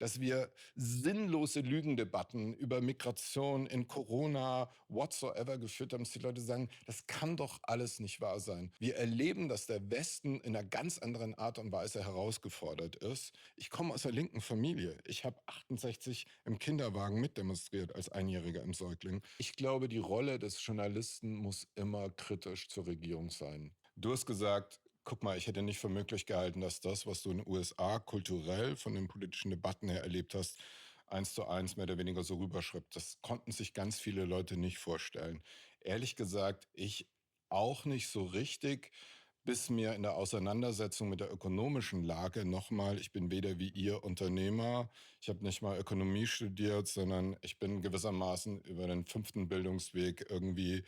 dass wir sinnlose Lügendebatten über Migration in Corona, whatsoever geführt haben, dass die Leute sagen, das kann doch alles nicht wahr sein. Wir erleben, dass der Westen in einer ganz anderen Art und Weise herausgefordert ist. Ich komme aus der linken Familie. Ich habe 68 im Kinderwagen mitdemonstriert als Einjähriger im Säugling. Ich glaube, die Rolle des Journalisten muss immer kritisch zur Regierung sein. Du hast gesagt, guck mal, ich hätte nicht für möglich gehalten, dass das, was du in den USA kulturell von den politischen Debatten her erlebt hast, 1:1 mehr oder weniger so rüberschreibt. Das konnten sich ganz viele Leute nicht vorstellen. Ehrlich gesagt, ich auch nicht so richtig, bis mir in der Auseinandersetzung mit der ökonomischen Lage nochmal, ich bin weder wie ihr Unternehmer, ich habe nicht mal Ökonomie studiert, sondern ich bin gewissermaßen über den 5. Bildungsweg irgendwie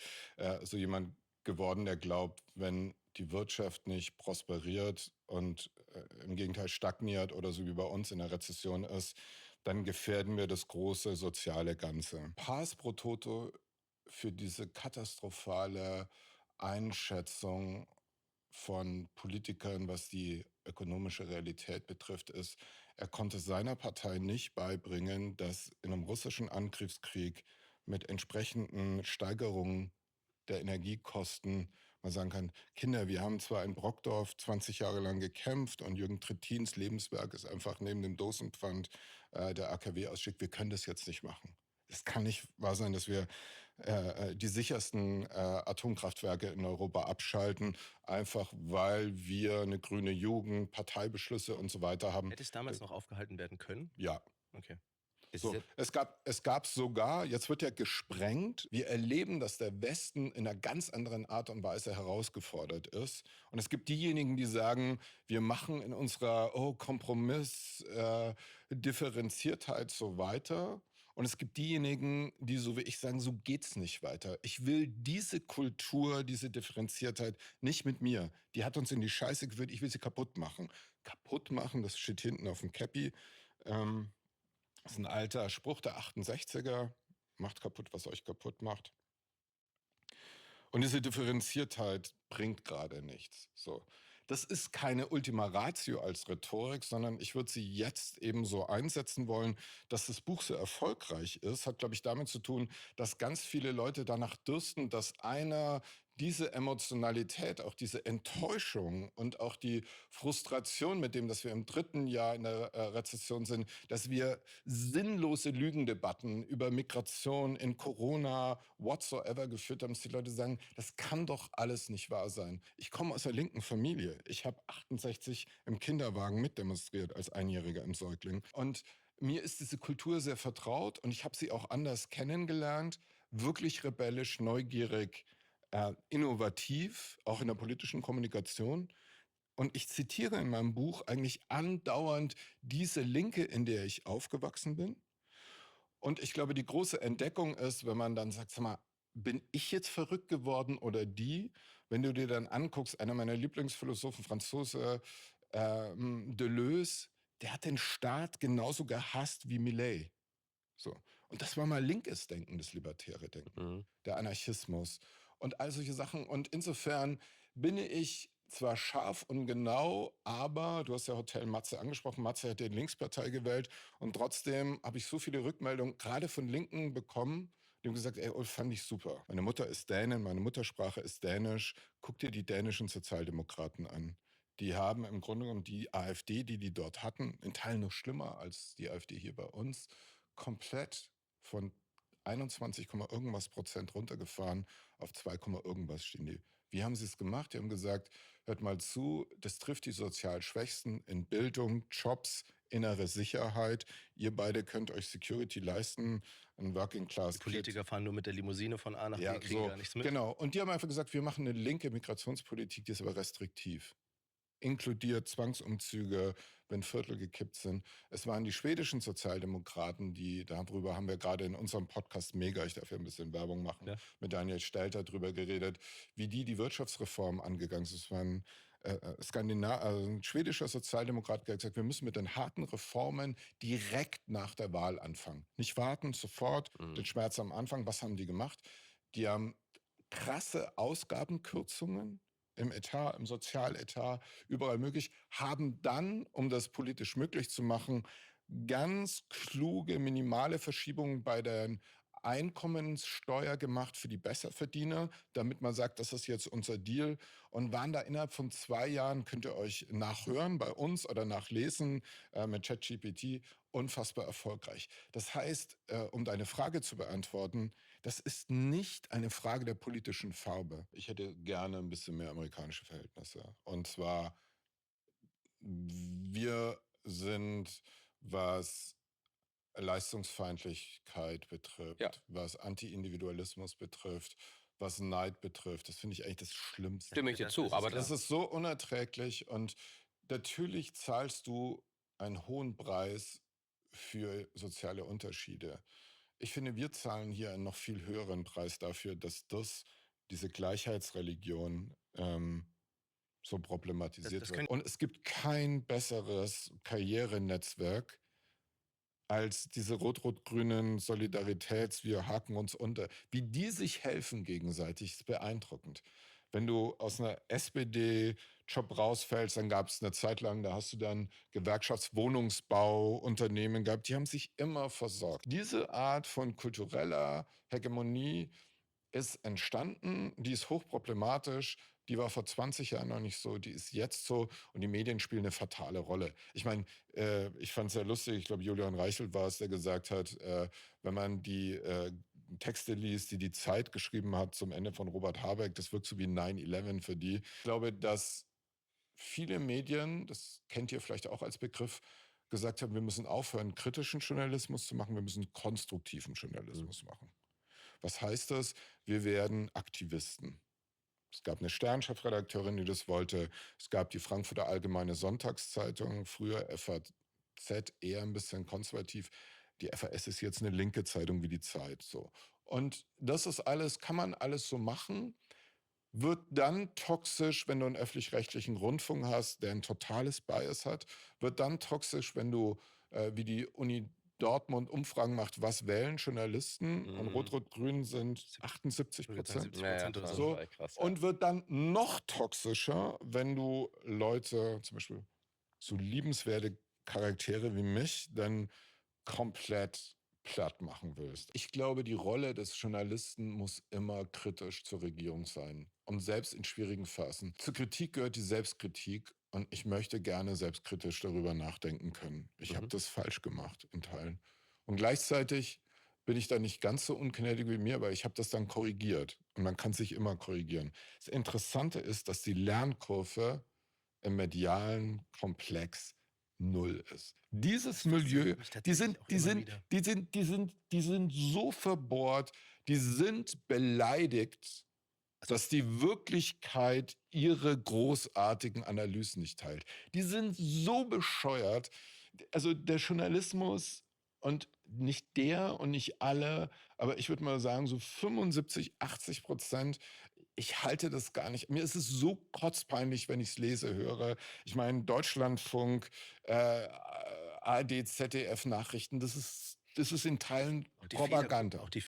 so jemand geworden, der glaubt, wenn die Wirtschaft nicht prosperiert und im Gegenteil stagniert oder so wie bei uns in der Rezession ist, dann gefährden wir das große soziale Ganze. Pars pro toto für diese katastrophale Einschätzung von Politikern, was die ökonomische Realität betrifft, ist, er konnte seiner Partei nicht beibringen, dass in einem russischen Angriffskrieg mit entsprechenden Steigerungen der Energiekosten man sagen kann, Kinder, wir haben zwar in Brockdorf 20 Jahre lang gekämpft und Jürgen Trittins Lebenswerk ist einfach neben dem Dosenpfand der AKW ausschickt, wir können das jetzt nicht machen. Es kann nicht wahr sein, dass wir die sichersten Atomkraftwerke in Europa abschalten, einfach weil wir eine grüne Jugend, Parteibeschlüsse und so weiter haben. Hätte es damals noch aufgehalten werden können? Ja. Okay. So, es gab sogar, jetzt wird ja gesprengt, wir erleben, dass der Westen in einer ganz anderen Art und Weise herausgefordert ist. Und es gibt diejenigen, die sagen, wir machen in unserer Kompromiss, Differenziertheit so weiter. Und es gibt diejenigen, die so wie ich sagen, so geht's nicht weiter. Ich will diese Kultur, diese Differenziertheit nicht mit mir. Die hat uns in die Scheiße geführt, ich will sie kaputt machen. Kaputt machen, das steht hinten auf dem Cappy. Das ist ein alter Spruch der 68er. Macht kaputt, was euch kaputt macht. Und diese Differenziertheit bringt gerade nichts. So. Das ist keine Ultima Ratio als Rhetorik, sondern ich würde sie jetzt eben so einsetzen wollen, dass das Buch so erfolgreich ist, hat, glaube ich, damit zu tun, dass ganz viele Leute danach dürsten, dass einer diese Emotionalität, auch diese Enttäuschung und auch die Frustration mit dem, dass wir im 3. Jahr in der Rezession sind, dass wir sinnlose Lügendebatten über Migration in Corona, whatsoever geführt haben, dass die Leute sagen, das kann doch alles nicht wahr sein. Ich komme aus der linken Familie. Ich habe 68 im Kinderwagen mitdemonstriert als Einjähriger im Säugling. Und mir ist diese Kultur sehr vertraut und ich habe sie auch anders kennengelernt. Wirklich rebellisch, neugierig, innovativ, auch in der politischen Kommunikation. Und ich zitiere in meinem Buch eigentlich andauernd diese Linke, in der ich aufgewachsen bin. Und ich glaube, die große Entdeckung ist, wenn man dann sagt, sag mal, bin ich jetzt verrückt geworden oder die? Wenn du dir dann anguckst, einer meiner Lieblingsphilosophen, Franzose Deleuze, der hat den Staat genauso gehasst wie Millet. So. Und das war mal linkes Denken, das libertäre Denken, der Anarchismus und all solche Sachen. Und insofern bin ich zwar scharf und genau, aber du hast ja Hotel Matze angesprochen, Matze hat die Linkspartei gewählt und trotzdem habe ich so viele Rückmeldungen, gerade von Linken bekommen, die haben gesagt, ey Ulf, fand ich super. Meine Mutter ist Dänin, meine Muttersprache ist Dänisch, guck dir die dänischen Sozialdemokraten an. Die haben im Grunde genommen die AfD, die dort hatten, in Teilen noch schlimmer als die AfD hier bei uns, komplett von 21, irgendwas Prozent runtergefahren auf 2, irgendwas stehen die. Wie haben sie es gemacht? Die haben gesagt, hört mal zu, das trifft die sozial Schwächsten in Bildung, Jobs, innere Sicherheit. Ihr beide könnt euch Security leisten, ein Working Class Die Politiker fahren nur mit der Limousine von A nach B, ja, kriegen so, gar nichts mit. genau. Und die haben einfach gesagt, wir machen eine linke Migrationspolitik, die ist aber restriktiv. Inkludiert Zwangsumzüge, wenn Viertel gekippt sind. Es waren die schwedischen Sozialdemokraten, darüber haben wir gerade in unserem Podcast Mega, ich darf ja ein bisschen Werbung machen, Ja. mit Daniel Stelter drüber geredet, wie die Wirtschaftsreform angegangen sind. Es war ein schwedischer Sozialdemokrat, der hat gesagt, wir müssen mit den harten Reformen direkt nach der Wahl anfangen. Nicht warten, sofort, den Schmerz am Anfang. Was haben die gemacht? Die haben krasse Ausgabenkürzungen im Etat, im Sozialetat, überall möglich, haben dann, um das politisch möglich zu machen, ganz kluge, minimale Verschiebungen bei der Einkommenssteuer gemacht für die Besserverdiener, damit man sagt, das ist jetzt unser Deal und waren da innerhalb von 2 Jahren, könnt ihr euch nachhören bei uns oder nachlesen, mit ChatGPT, unfassbar erfolgreich. Das heißt, um deine Frage zu beantworten, das ist nicht eine Frage der politischen Farbe. Ich hätte gerne ein bisschen mehr amerikanische Verhältnisse. Und zwar, wir sind, was Leistungsfeindlichkeit Ja, betrifft, was Anti-Individualismus betrifft, was Neid betrifft. Das finde ich eigentlich das Schlimmste. stimme ich dir Das zu, ist aber Das klar. ist so unerträglich und natürlich zahlst du einen hohen Preis für soziale Unterschiede. Ich finde, wir zahlen hier einen noch viel höheren Preis dafür, dass diese Gleichheitsreligion so problematisiert Das wird. können Und es gibt kein besseres Karrierenetzwerk als diese rot-rot-grünen Solidaritäts, wir haken uns unter. Wie die sich helfen gegenseitig, ist beeindruckend. Wenn du aus einer SPD-Job rausfällst, dann gab es eine Zeit lang, da hast du dann Gewerkschaftswohnungsbauunternehmen gehabt, die haben sich immer versorgt. Diese Art von kultureller Hegemonie ist entstanden, die ist hochproblematisch, die war vor 20 Jahren noch nicht so, die ist jetzt so und die Medien spielen eine fatale Rolle. Ich meine, ich fand es sehr lustig, ich glaube, Julian Reichelt war es, der gesagt hat, wenn man die Texte liest, die die Zeit geschrieben hat zum Ende von Robert Habeck, das wirkt so wie 9/11 für die. Ich glaube, dass viele Medien, das kennt ihr vielleicht auch als Begriff, gesagt haben, wir müssen aufhören, kritischen Journalismus zu machen, wir müssen konstruktiven mhm. Journalismus machen. Was heißt das? Wir werden Aktivisten. Es gab eine Stern-Chefredakteurin, die das wollte. Es gab die Frankfurter Allgemeine Sonntagszeitung, früher FAZ, eher ein bisschen konservativ. Die FAS ist jetzt eine linke Zeitung wie die Zeit. So. Und das ist alles, kann man alles so machen, wird dann toxisch, wenn du einen öffentlich-rechtlichen Rundfunk hast, der ein totales Bias hat, wird dann toxisch, wenn du, wie die Uni Dortmund Umfragen macht, was wählen Journalisten und Mhm. Rot-Rot-Grün sind sieb achtundsiebzig ich würde sagen Prozent. 70 Ja, ja, oder das ist so. So, total krass, ja. und wird dann noch toxischer, wenn du Leute, zum Beispiel so liebenswerte Charaktere wie mich, dann komplett platt machen willst. Ich glaube, die Rolle des Journalisten muss immer kritisch zur Regierung sein und selbst in schwierigen Phasen. Zur Kritik gehört die Selbstkritik und ich möchte gerne selbstkritisch darüber nachdenken können. Ich habe Mhm. das falsch gemacht in Teilen. Und gleichzeitig bin ich da nicht ganz so ungnädig wie mir, aber ich habe das dann korrigiert und man kann sich immer korrigieren. Das Interessante ist, dass die Lernkurve im medialen Komplex null ist. Dieses Das fasziniert Milieu, mich die tatsächlich sind, auch die immer sind, wieder. die sind, die sind, die sind so verbohrt, die sind beleidigt, Also, dass die Wirklichkeit ihre großartigen Analysen nicht teilt. Die sind so bescheuert. Also der Journalismus und nicht der und nicht alle, aber ich würde mal sagen, so 75, 80%. Ich halte das gar nicht. Mir ist es so kotzpeinlich, wenn ich es lese, höre. Ich meine, Deutschlandfunk, ARD, ZDF-Nachrichten, das ist in Teilen auch die Fehler Propaganda. auch die